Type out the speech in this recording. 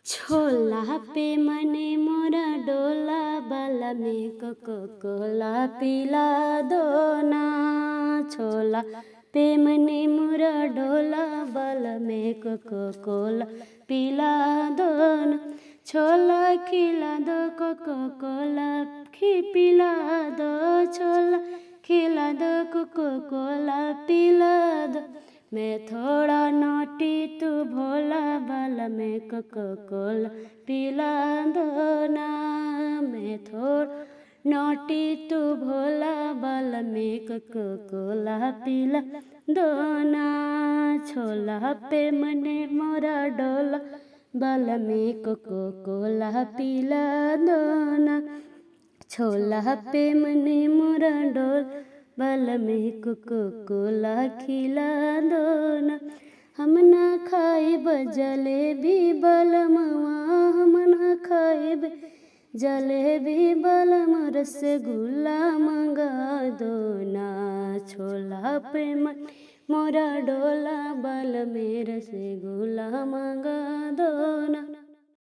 छोला पे मने मोरा डोला बाला में कोको कोला पिला दो ना। छोला पे मने मोरा डोला बाला में कोको कोला पिला दो ना। छोला खिला दो कोको कोला पिला दो। छोला खिला दो कोको कोला पिला दो। मैं थोड़ा नोटी तू भोला बाला में कोको कोला पिला दो ना। मैं थोड़ा नोटी तू भोला बाला में कोको कोला पिला दो ना। छोला पे मने मोरा डोला बाला में कोको कोला पिला दो ना। छोला पे मने मोरा डोला बाला में कोको कोला खिला दो ना। हम ना खाइब जलेबी बलमवा, हम ना खाइब जलेबी बलम रसगुल्ला मंगा दो ना। छोला पे मन मोरा डोला बाला में रसगुल्ला मंगा दो ना।